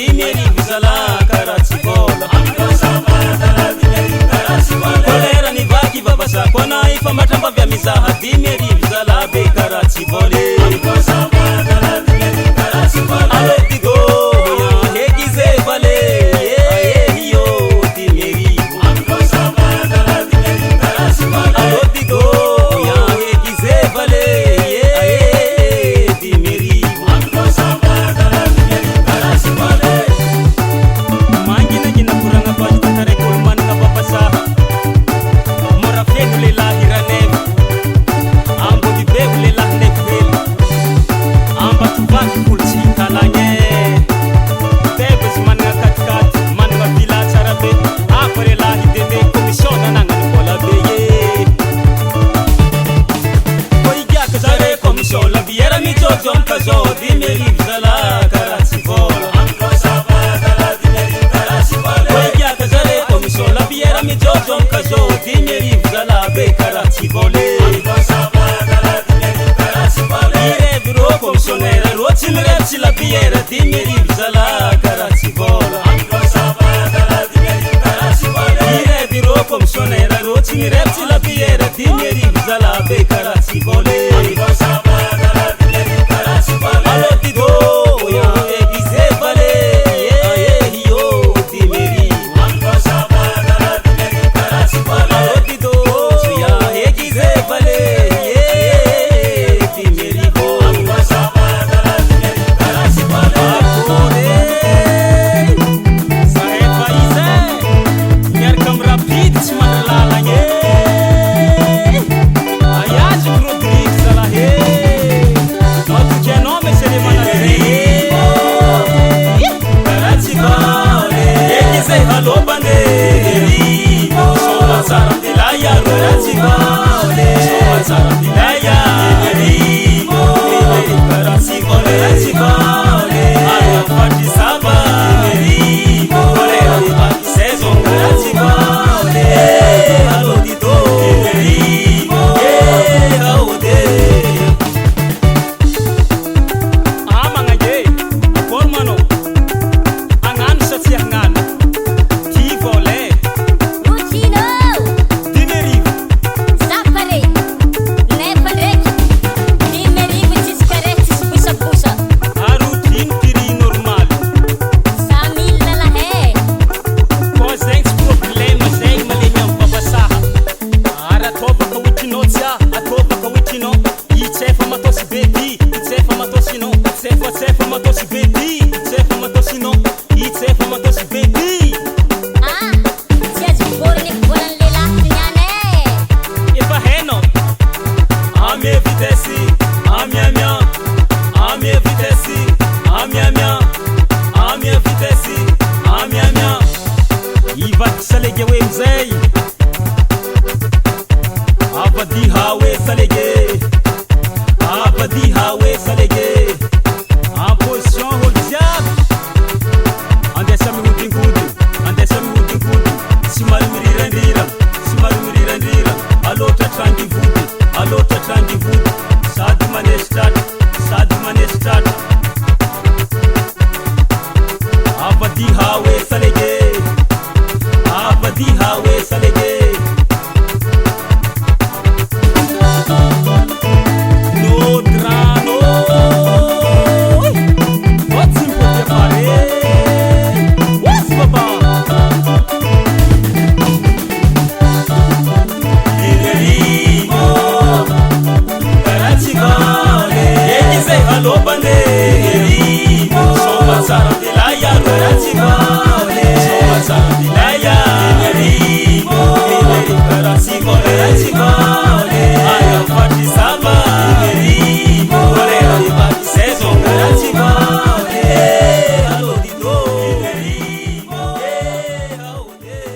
dimeri vizala karatsibola kolera ni vaki vavasa kona ifa matamba vya mizaha dimeri vizala be karatsibole alodigo ya hegize vale yo dimeri alodigo ya hegize vale dimeri mangina gina kuranga bajta kare kulman na babasa mora fekle lahirane ambo di beble lahne kwel amba tuvaki kulci talanye tebes manga katkat manga vila charabe apare lahi debe komisiona nangani bola beye koi gya kazare komisiola biera mi jojom kazo dimeri vizala karatsibola la biera mi jojom kazo dimeri vizala be karatsibole ire biro komisionera roti mirepsi la biera dimeri vizala karatsibola ire biro komisionera roti mirepsi la biera dimeri vizala be karatsibole alodigo ya egize vale yo dimeri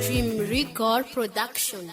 Dream Record Production.